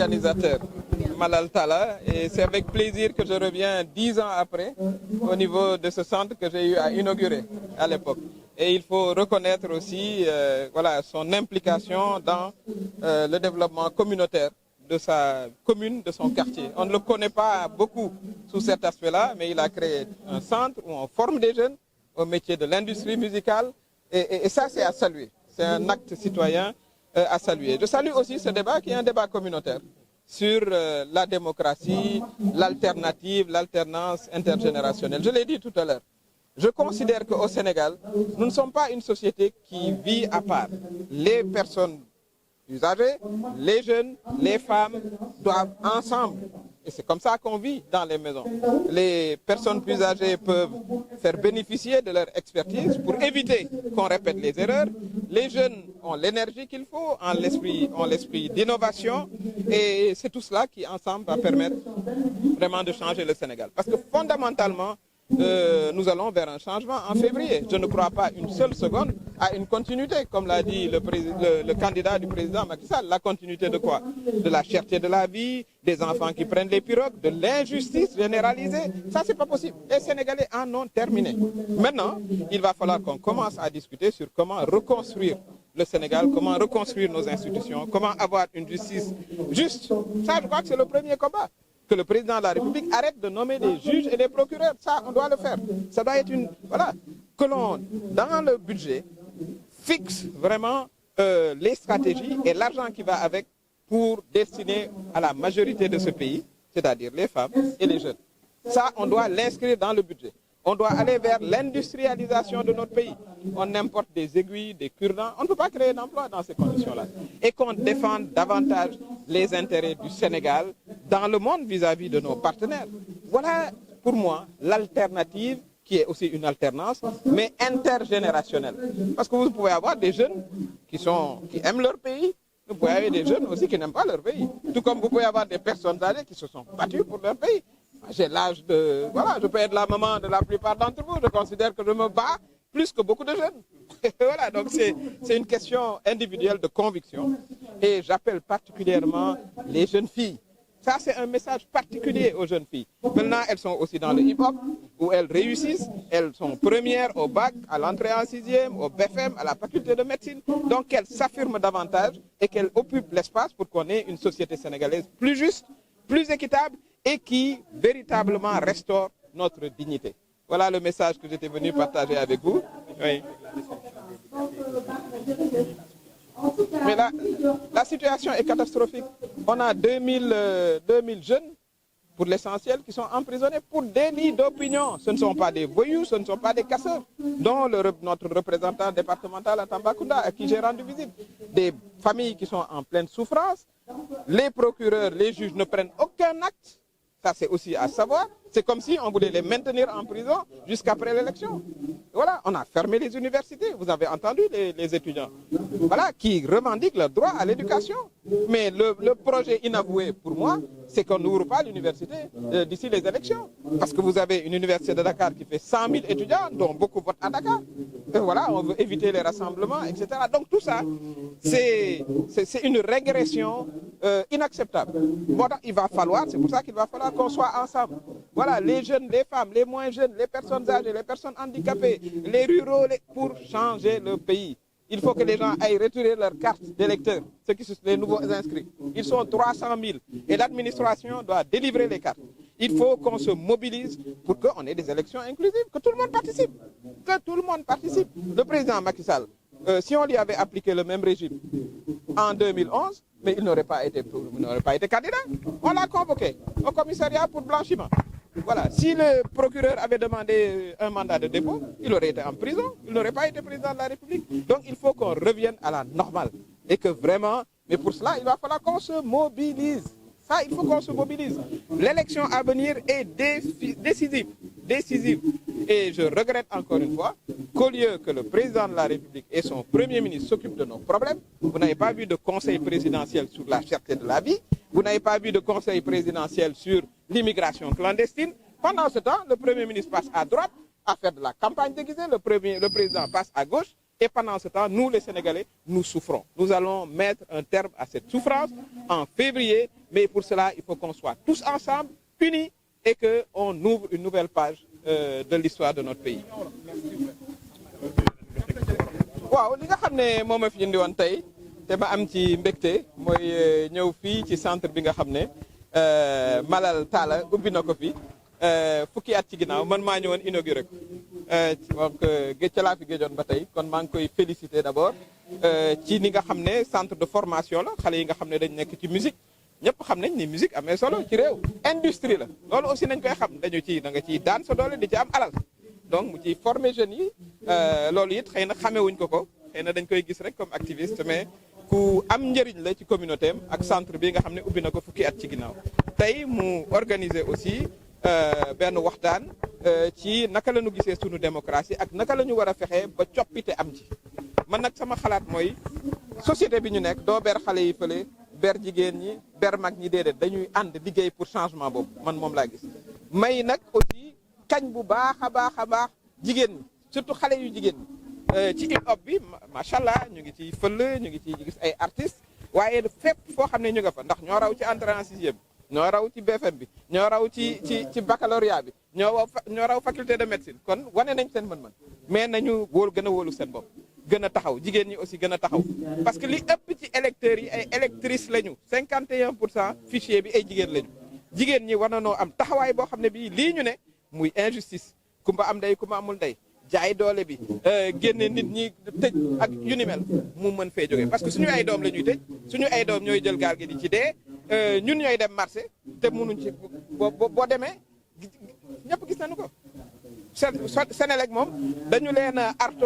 l'organisateur, Malal Talla, et c'est avec plaisir que je reviens 10 ans après au niveau de ce centre que j'ai eu à inaugurer à l'époque. Et il faut reconnaître aussi voilà, son implication dans le développement communautaire de sa commune, de son quartier. On ne le connaît pas beaucoup sous cet aspect-là, mais il a créé un centre où on forme des jeunes au métier de l'industrie musicale. Et ça, c'est à saluer. C'est un acte citoyen à saluer. Je salue aussi ce débat qui est un débat communautaire sur la démocratie, l'alternative, l'alternance intergénérationnelle. Je l'ai dit tout à l'heure. Je considère qu'au Sénégal, nous ne sommes pas une société qui vit à part. Les personnes usagers, les jeunes, les femmes doivent ensemble. Et c'est comme ça qu'on vit dans les maisons. Les personnes plus âgées peuvent faire bénéficier de leur expertise pour éviter qu'on répète les erreurs. Les jeunes ont l'énergie qu'il faut, ont l'esprit d'innovation. Et c'est tout cela qui, ensemble, va permettre vraiment de changer le Sénégal. Parce que fondamentalement, nous allons vers un changement en février. Je ne crois pas une seule seconde à une continuité, comme l'a dit le candidat du président Macky Sall. La continuité de quoi? De la cherté de la vie, des enfants qui prennent les pirogues, de l'injustice généralisée. Ça, c'est pas possible. Les Sénégalais en ont terminé. Maintenant, il va falloir qu'on commence à discuter sur comment reconstruire le Sénégal, comment reconstruire nos institutions, comment avoir une justice juste. Ça, je crois que c'est le premier combat. Que le président de la République arrête de nommer des juges et des procureurs. Ça, on doit le faire. Ça doit être une... Voilà. Que l'on, dans le budget, fixe vraiment les stratégies et l'argent qui va avec pour destiner à la majorité de ce pays, c'est-à-dire les femmes et les jeunes. Ça, on doit l'inscrire dans le budget. On doit aller vers l'industrialisation de notre pays. On importe des aiguilles, des cure-dents. On ne peut pas créer d'emploi dans ces conditions-là. Et qu'on défende davantage les intérêts du Sénégal dans le monde vis-à-vis de nos partenaires. Voilà, pour moi, l'alternative qui est aussi une alternance, mais intergénérationnelle. Parce que vous pouvez avoir des jeunes qui aiment leur pays. Vous pouvez avoir des jeunes aussi qui n'aiment pas leur pays. Tout comme vous pouvez avoir des personnes âgées qui se sont battues pour leur pays. J'ai l'âge de... Voilà, je peux être la maman de la plupart d'entre vous. Je considère que je me bats plus que beaucoup de jeunes. Voilà, donc c'est une question individuelle de conviction. Et j'appelle particulièrement les jeunes filles. Ça, c'est un message particulier aux jeunes filles. Maintenant, elles sont aussi dans le hip-hop, où elles réussissent. Elles sont premières au bac, à l'entrée en sixième, au BFM, à la faculté de médecine. Donc, qu'elles s'affirment davantage et qu'elles occupent l'espace pour qu'on ait une société sénégalaise plus juste, plus équitable et qui véritablement restaure notre dignité. Voilà le message que j'étais venu partager avec vous. Oui. Mais la situation est catastrophique. On a 2000 jeunes, pour l'essentiel, qui sont emprisonnés pour délit d'opinion. Ce ne sont pas des voyous, ce ne sont pas des casseurs, dont notre représentant départemental à Tambacounda, à qui j'ai rendu visite. Des familles qui sont en pleine souffrance. Les procureurs, les juges ne prennent aucun acte. Ça, c'est aussi à savoir. C'est comme si on voulait les maintenir en prison jusqu'après l'élection. Voilà, on a fermé les universités. Vous avez entendu les étudiants, voilà, qui revendiquent leur droit à l'éducation. Mais le projet inavoué pour moi, c'est qu'on n'ouvre pas l'université d'ici les élections. Parce que vous avez une université de Dakar qui fait 100 000 étudiants, dont beaucoup votent à Dakar. Et voilà, on veut éviter les rassemblements, etc. Donc tout ça, c'est une régression inacceptable. Voilà, c'est pour ça qu'il va falloir qu'on soit ensemble. Voilà, les jeunes, les femmes, les moins jeunes, les personnes âgées, les personnes handicapées, les ruraux, pour changer le pays. Il faut que les gens aillent retirer leur carte d'électeur, ceux qui sont les nouveaux inscrits. Ils sont 300 000 et l'administration doit délivrer les cartes. Il faut qu'on se mobilise pour qu'on ait des élections inclusives, que tout le monde participe. Que tout le monde participe. Le président Macky Sall, si on lui avait appliqué le même régime en 2011, mais il n'aurait pas été candidat. On l'a convoqué au commissariat pour blanchiment. Voilà. Si le procureur avait demandé un mandat de dépôt, il aurait été en prison, il n'aurait pas été président de la République. Donc il faut qu'on revienne à la normale. Et que vraiment, mais pour cela, il va falloir qu'on se mobilise. Ça, il faut qu'on se mobilise. L'élection à venir est décisive. Et je regrette encore une fois qu'au lieu que le président de la République et son premier ministre s'occupent de nos problèmes, vous n'avez pas vu de conseil présidentiel sur la cherté de la vie, vous n'avez pas vu de conseil présidentiel sur l'immigration clandestine. Pendant ce temps, le premier ministre passe à droite à faire de la campagne déguisée, le président passe à gauche Et pendant ce temps, nous les Sénégalais, nous souffrons. Nous allons mettre un terme à cette souffrance en février, mais pour cela, il faut qu'on soit tous ensemble, unis, et qu'on ouvre une nouvelle page de l'histoire de notre pays. waaw li nga xam ne moom a fi indi woon tey te ma am ci mbégte mooy ñëw fii ci centre bi nga xam ne Malal Talla ubbi na ko fi fukki at ci ginnaaw man maa ñëwoon inauguré ko donc géej ca laa fi géejoon ba tey kon maa ngi koy féliciter d'abord ci ni nga xam ne centre de formation la xale yi nga xam ne dañ nekk ci musique ñëpp xam nañ ni musique amee solo ci réew industrie la loolu aussi nañ koy xam dañu ci da nga ciy daan sa doole di ci am alal donc mu ciy former jeunes yi loolu it xëy na xamewuñ ko xëy na dañ koy gis rek comme activiste mais ku am njëriñ la ci communauté am ak centre bi nga xam ne ubbi na ko fukki at ci ginnaaw tey mu organiser aussi benn waxtaan ci naka la ñu gisee sunu démocratie ak naka la ñu war a fexee ba coppite am ci man nag sama xalaat mooy société bi ñu nekk doo ber xale yi fële ber jigéen ñi ber mag ñi déedéet dañuy ànd liggéey pour changement boobu man moom laa gis may nag aussi kañ bu baax a baax jigéen ñi surtout xale yu jigéen ñi ci hip hop bi macha allah ñu ngi ciy fël ñu ngi ciy gis ay artistes waaye fépp foo xam ne ñu nga fa ndax ñoo raw ci entrée en sixième ñoo raw ci BFM bi ñoo raw ci baccalauréat bi ñoo raw faculté de médecine kon wane nañ seen mën-mën mais nañu gën a wóolu seen bopp gën a taxaw jigéen ñi aussi gën a taxaw parce que li ëpp ci électeurs yi ay électrices lañu 51% fichier bi ay jigéen lañu jigéen ñi war na noo am taxawaay boo xam ne bii lii ñu ne muy injustice kumba am ndey kumba amul ndey jaay doole bi génne nit ñi tëj ak yu ni mel mu mën fee jógee parce que suñu ay doom la ñuy tëj suñu ay doom ñooy jël gaal gi di ci dee ñun ñooy dem marché te mënuñ ci boo demee ñëpp gis nañu ko Senelec moom dañu leen artu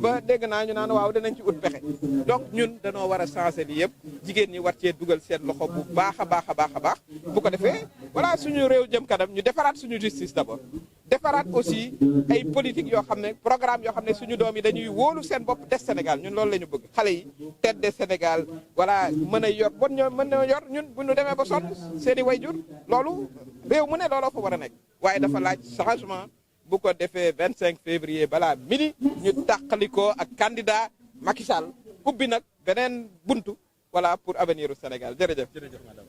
ba dégg naa ñu naan waaw danañ ci ut pexe donc ñun dañoo war a changer lii yëpp jigéen ñi war cee dugal seen loxo bu baax a baax bu ko defee voilà suñu réew jëm kanam ñu defaraat suñu justice d'abord defaraat aussi ay politique yoo xam ne programme yoo xam ne suñu doom yi dañuy wóolu seen bopp des Sénégal ñun loolu la ñu bëgg xale yi tedde Sénégal voilà mën a yor mën a yor ñun bu ñu demee ba sonn seen i wayjur loolu réew mu ne looloo fa war a nekk waaye dafa laaj changement bu ko defee 25 février balaa midi ñu tàqalikoo ak candidat Macky Sall ubbi nag beneen buntu voilà pour avenir u Sénégal jërëjëf madame.